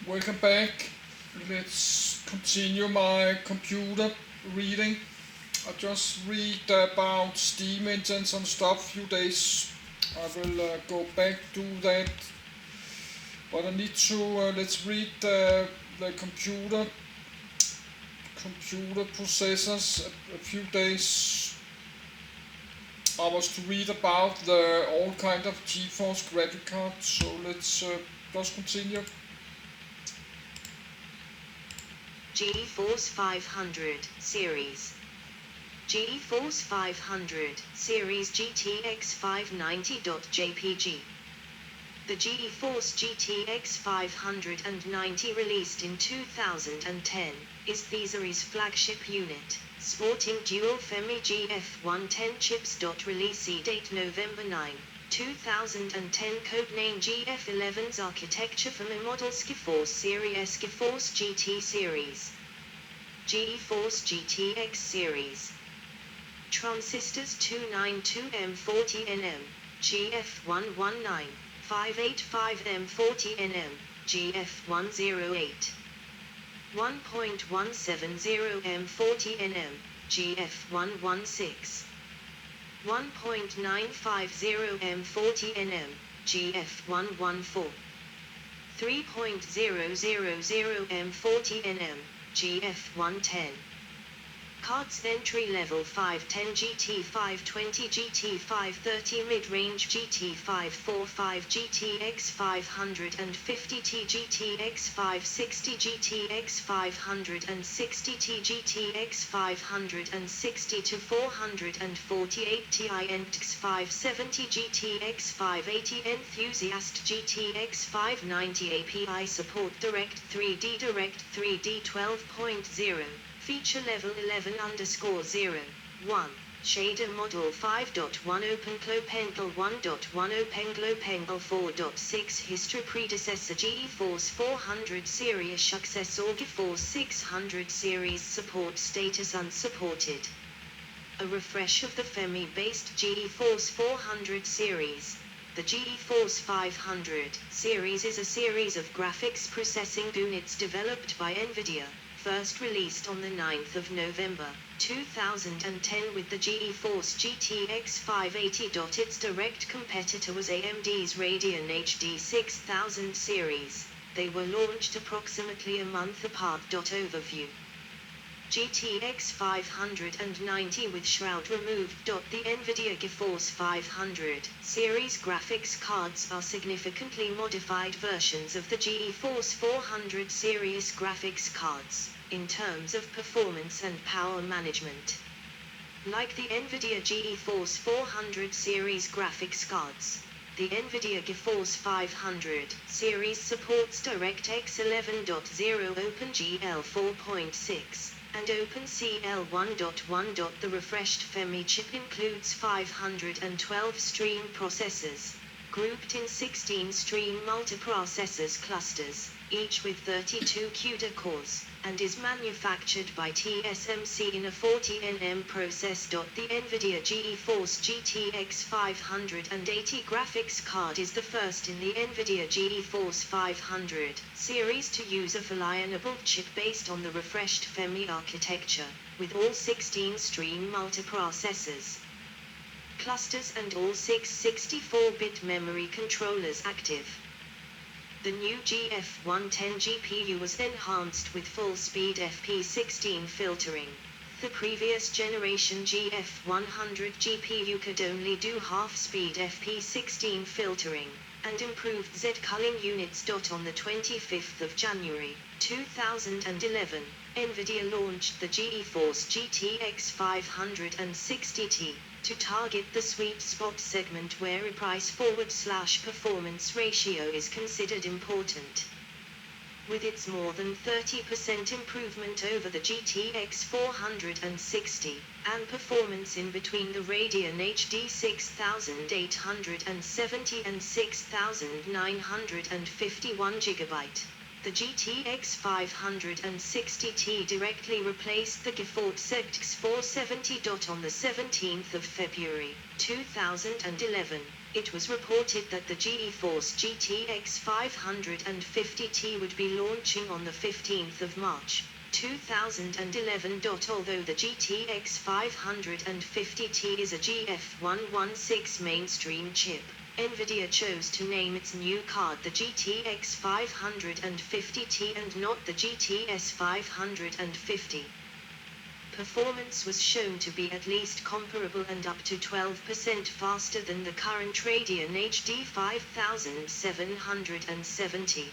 Welcome back. Let's continue my computer reading. I just read about Steam engines and stuff few days. I will go back to that, but I need to let's read the computer processors a few days. I was to read about the all kind of GeForce graphic cards, so let's just continue. GeForce 500 series. GeForce 500 series GTX 590.jpg. The GeForce GTX 590 released in 2010 is the series flagship unit, sporting dual Femi GF110 chips. Release date November 9, 2010. Codename GF11's architecture from a model GeForce series GeForce GT series. GeForce GTX series. Transistors 292M40nm, GF119, 585M40nm, GF108. 1.170M40nm, GF116. 1.950M40nm, GF114. 3.000M40nm, GF110. Cards entry level 510 GT 520 GT 530 mid-range GT 545 GTX 550T GTX 560 GTX 560T GTX 560 to 448 Ti NTX 570 GTX 580 Enthusiast GTX 590 API support Direct 3D 12.0 Feature level 11_0, 1. Shader model 5.1 OpenGlow Pengle 1.1 OpenGlow Pengle 4.6 History predecessor GeForce 400 series successor GeForce 600 series support status unsupported. A refresh of the Femi-based GeForce 400 series. The GeForce 500 series is a series of graphics processing units developed by Nvidia, first released on the 9th of November, 2010 with the GeForce GTX 580. Its direct competitor was AMD's Radeon HD 6000 series. They were launched approximately a month apart. Overview. GTX 590 with shroud removed. The Nvidia GeForce 500 series graphics cards are significantly modified versions of the GeForce 400 series graphics cards, in terms of performance and power management. Like the Nvidia GeForce 400 series graphics cards, the Nvidia GeForce 500 series supports DirectX 11.0 OpenGL 4.6. and OpenCL 1.1. The refreshed Femi chip includes 512 stream processors, grouped in 16 stream multiprocessors clusters, each with 32 CUDA cores, and is manufactured by TSMC in a 40nm process. The Nvidia GeForce GTX 580 graphics card is the first in the Nvidia GeForce 500 series to use a reliable chip based on the refreshed Femi architecture, with all 16 stream multiprocessors clusters and all 6 64-bit memory controllers active. The new GF110 GPU was enhanced with full-speed FP16 filtering. The previous generation GF100 GPU could only do half-speed FP16 filtering, and improved Z-culling units. On the 25th of January, 2011, Nvidia launched the GeForce GTX 560T, to target the sweet spot segment where a price-forward/performance ratio is considered important. With its more than 30% improvement over the GTX 460, and performance in between the Radeon HD 6870 and 6951 GB. The GTX 560T directly replaced the GeForce GTX 470. On the 17th of February, 2011, it was reported that the GeForce GTX 550Ti would be launching on the 15th of March, 2011. Although the GTX 550Ti is a GF116 mainstream chip, Nvidia chose to name its new card the GTX 550Ti and not the GTS 550. Performance was shown to be at least comparable and up to 12% faster than the current Radeon HD 5770.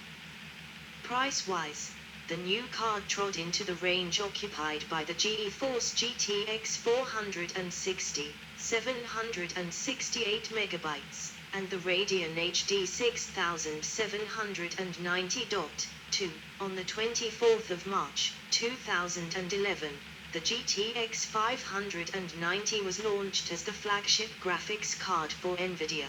Price-wise, the new card trod into the range occupied by the GeForce GTX 460, 768 MB, and the Radeon HD 6790.2. On the 24th of March, 2011, the GTX 590 was launched as the flagship graphics card for Nvidia.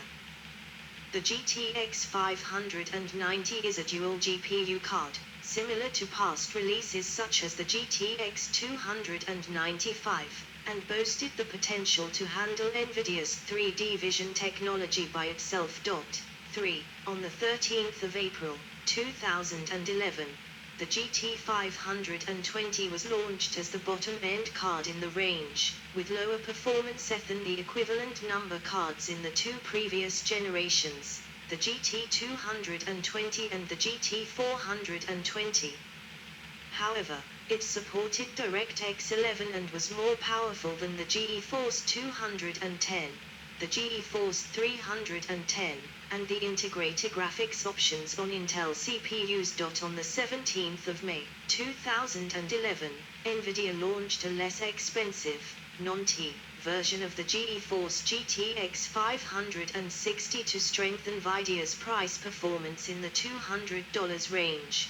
The GTX 590 is a dual GPU card, similar to past releases such as the GTX 295, and boasted the potential to handle Nvidia's 3D vision technology by itself. 3. On the 13th of April, 2011, the GT 520 was launched as the bottom-end card in the range, with lower performance than the equivalent number cards in the two previous generations, the GT 220 and the GT 420. However, it supported DirectX 11 and was more powerful than the GeForce 210, the GeForce 310, and the integrated graphics options on Intel CPUs. On the 17th of May, 2011, Nvidia launched a less expensive, non-T version of the GeForce GTX 560 to strengthen Nvidia's price performance in the $200 range.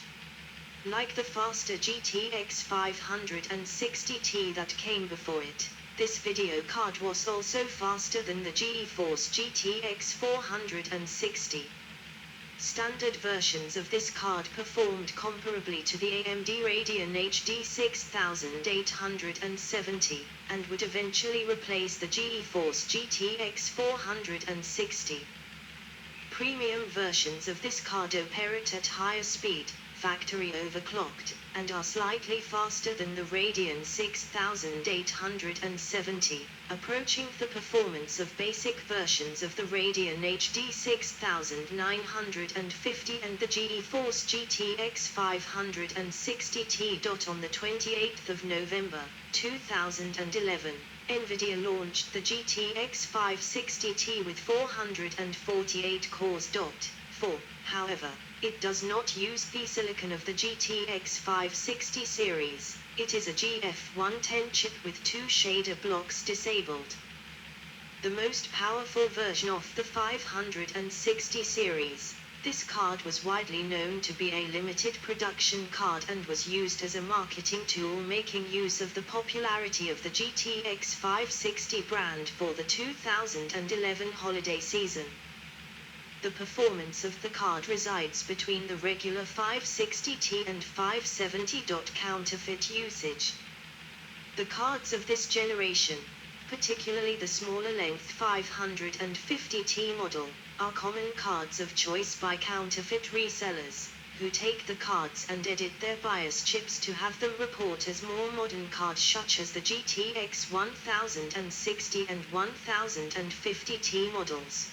Like the faster GTX 560Ti that came before it, this video card was also faster than the GeForce GTX 460. Standard versions of this card performed comparably to the AMD Radeon HD 6870, and would eventually replace the GeForce GTX 460. Premium versions of this card operate at higher speed, factory overclocked, and are slightly faster than the Radeon 6870, approaching the performance of basic versions of the Radeon HD 6950 and the GeForce GTX 560Ti. On the 28th of November, 2011, Nvidia launched the GTX 560Ti with 448 cores. 4. However, it does not use the silicon of the GTX 560 series. It is a GF110 chip with two shader blocks disabled. The most powerful version of the 560 series, this card was widely known to be a limited production card and was used as a marketing tool, making use of the popularity of the GTX 560 brand for the 2011 holiday season. The performance of the card resides between the regular 560Ti and 570. Counterfeit usage. The cards of this generation, particularly the smaller length 550Ti model, are common cards of choice by counterfeit resellers, who take the cards and edit their BIOS chips to have them report as more modern cards such as the GTX 1060 and 1050Ti models.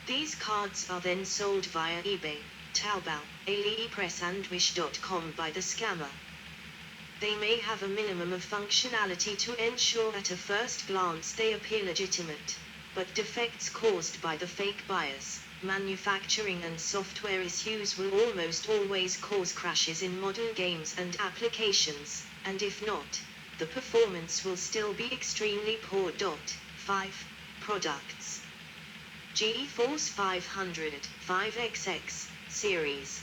These cards are then sold via eBay, Taobao, AliExpress and Wish.com by the scammer. They may have a minimum of functionality to ensure at a first glance they appear legitimate, but defects caused by the fake BIOS, manufacturing and software issues will almost always cause crashes in modern games and applications, and if not, the performance will still be extremely poor. 5. Products. GeForce 500 5XX series.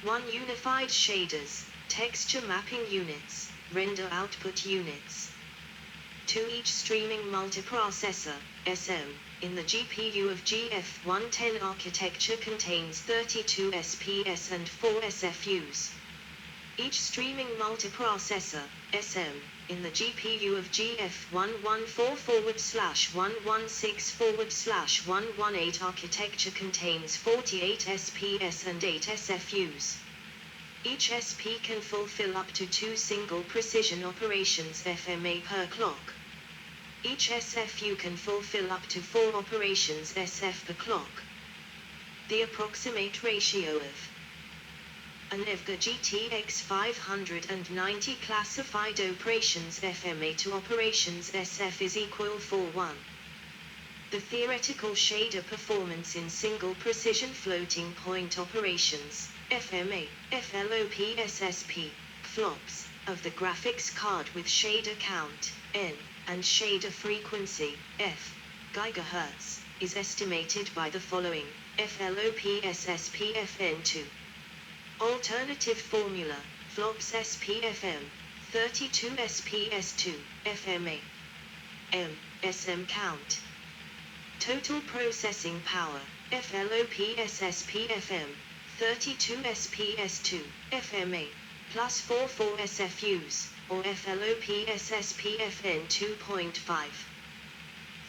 1. Unified shaders, texture mapping units, render output units. 2. Each streaming multiprocessor, SM, in the GPU of GF110 architecture contains 32 SPS and 4 SFUs. Each streaming multiprocessor, SM, in the GPU of GF114/116/118 architecture contains 48 SPS and 8 SFUs. Each SP can fulfill up to 2 single precision operations FMA per clock. Each SFU can fulfill up to 4 operations SF per clock. The approximate ratio of a Nvidia GTX 590 classified operations FMA to operations SF is equal 4:1. The theoretical shader performance in single precision floating point operations FMA, FLOP SSP, flops, of the graphics card with shader count, N, and shader frequency, F, GHz, is estimated by the following, FLOP SSP FN2. Alternative formula, flops SPFM, 32 SPS2, FMA. M, SM count. Total processing power, FLOP SSPFM, 32 SPS2, FMA, plus 44 SFUs, or FLOP SSPFN 2.5.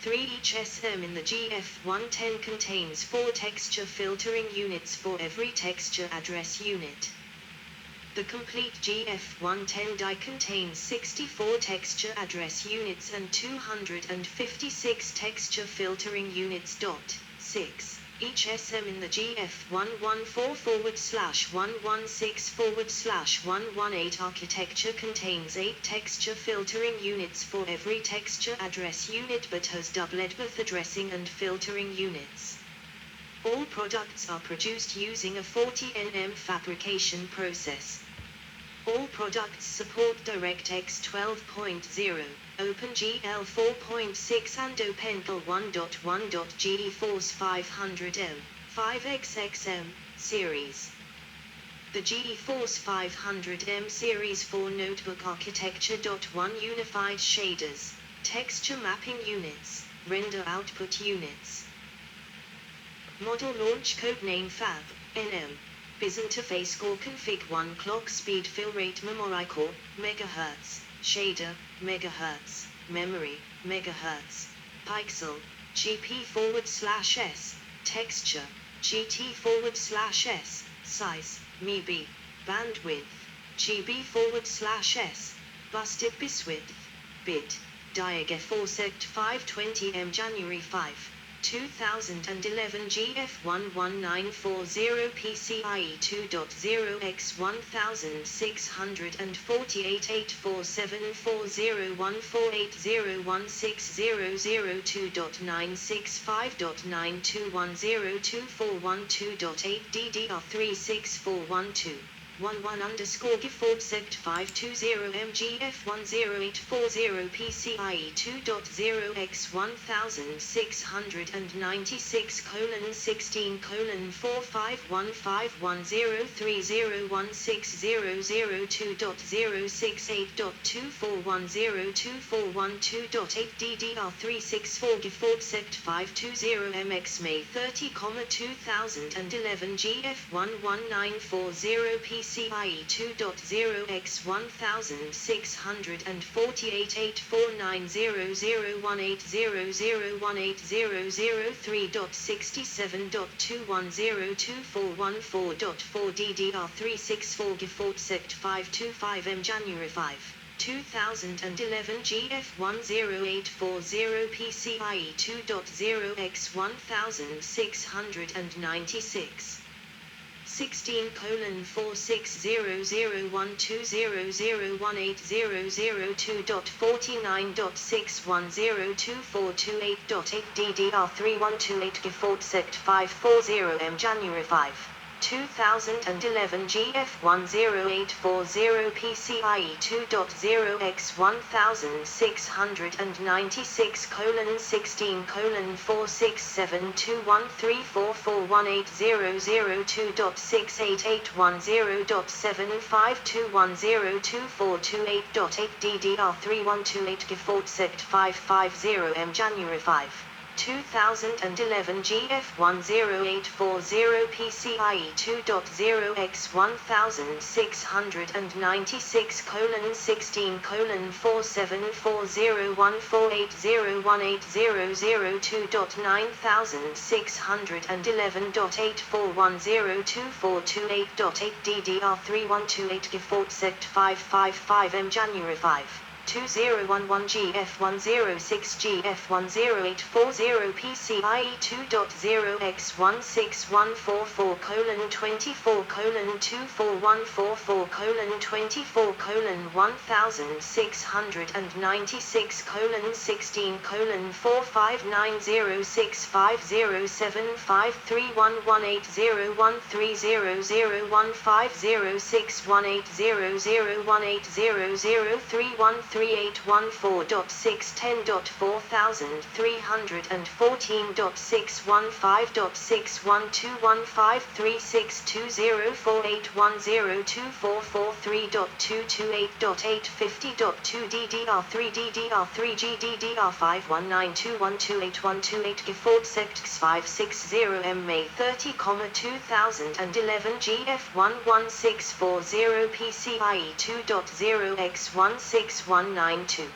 3 Each SM in the GF110 contains 4 texture filtering units for every texture address unit. The complete GF110 die contains 64 texture address units and 256 texture filtering units. 6. Each SM in the GF114/116/118 architecture contains 8 texture filtering units for every texture address unit but has doublet both addressing and filtering units. All products are produced using a 40 nm fabrication process. All products support DirectX 12.0, OpenGL 4.6 and OpenGL 1.1. GeForce 500M, 5XXM, series. The GeForce 500M series for notebook architecture. 1 Unified shaders, texture mapping units, render output units. Model launch codename Fab, NM. BIS interface core config 1 clock speed fill rate memory core, MHz, shader, MHz, memory, MHz, pixel, GP/S, texture, GT/S, size, MB, bandwidth, GB/S, busted biswidth, bit, GeForce 520M January 5. 2011 GF11940 PCIe 2.0 x 1647474014801602.965.921024128 DDR36412 11_GeForce sect 520 MGF10840 PCIe 2.0 x 16:16:4515510301608.2410241024128 DDR364 GeForce sect 520 MX May 30, 2011 GF11940 PCIe 2.0 x 16:488490018003.67.2102414.4 DDR364 GeForce sect 525M January 5. 2011 GF10840 PCIe 2.0 x 1696 16:460012002802.49.6102428.8 DDR3128 GeForce sect 540M January 5. 2011 GF10840 PCIe 2.0 x 16:467213441800.68810.752102428.8 DDR3128 GeForce sect 550M January 5. 2011 GF10840 PCIe 2.0 x 16:16:11:47148:0018002.9611.841024228.8 DDR3128 GeForce Sect 555M January 5. 2011 GF106 GF10840 PCIe 2.0 x 116:144:1.24:143:204:810.215.615.21536:204:810.228.850.2 DDR3 GDDR5 192.128.128 GeForce Sect 560M May 30, 2011 GF11640 PCIe 2.0 x 16192.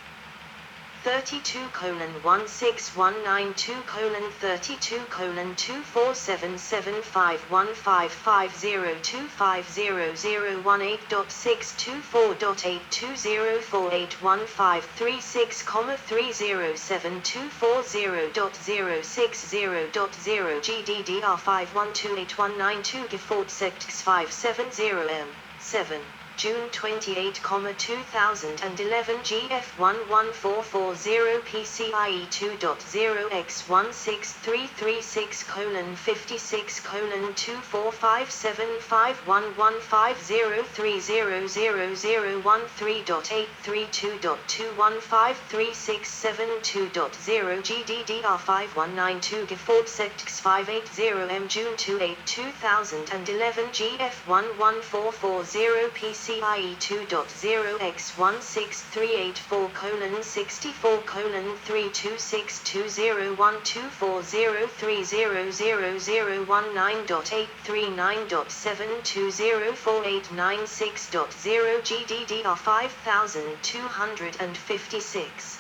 32:16192:32:247751508.624.820481536,30724.060.0 GDDR5 128.192 GeForce Sect 570M 7. June 28, 2011 GF11440 PCIe 2.0 x 16336:545115030003.832.2153672.0 GDDR5 192 GeForce Sect 580M June 28, 2011 GF11440 PCIe 2.0 x 16384:64:32600124030019.839.7204896.0 GDDR 5256.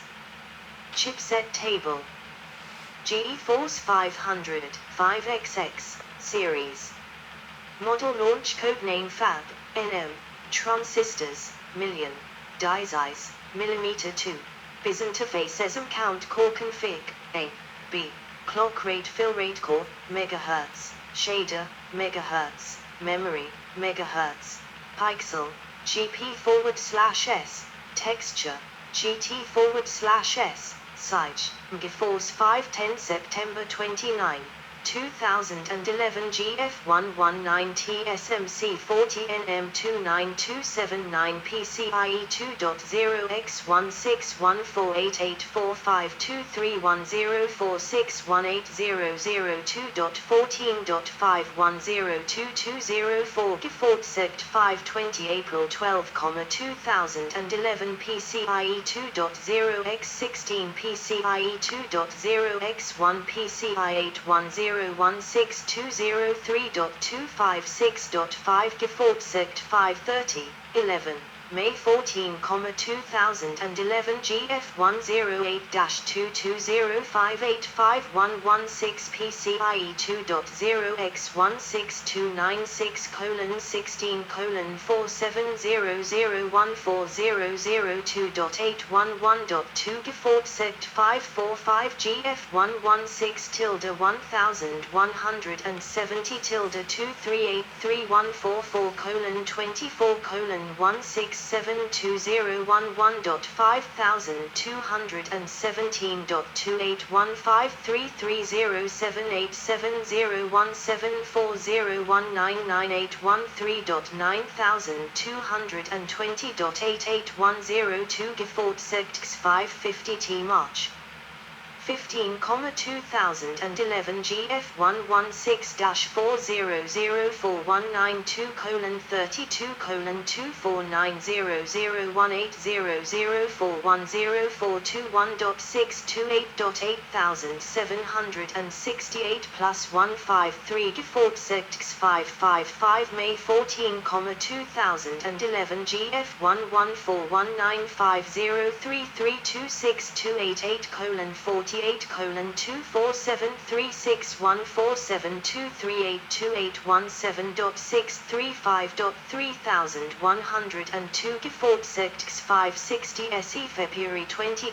Chipset table. GeForce 500 5XX series. Model launch codename Fab NM. Transistors million. Die size mm2. Biz interface ESM count core config A B. Clock rate fill rate core megahertz. Shader megahertz. Memory megahertz. Pixel GP/S. Texture GT/S. Size GeForce 510 September 29, 2011 GF119 TSMC 40nm29279 PCIe 2.0 x 161488452310002.14.510220 GeForce Sect 520 April 12, 2011 PCIe 2.0 x 16 PCIe 2.0 x 1 PCIe 810.16203.256.5 GeForce Sect 530, 11. May 14, 2011 GF108-22058516 PCIe 2.0 x 16296:16:470014002.811.2 GeForce Sect 545 GF116-117-231453307801740199813.9220.810.220.8810.220.8810 GeForce Sect 550T March 15, 2011 GF116-4004192:30:2:4900180018628.8768 plus 153 GeForce X 555 May 14, 2011 GF1141950332628:47238287.635.3102 GeForce X 560 SE February 20,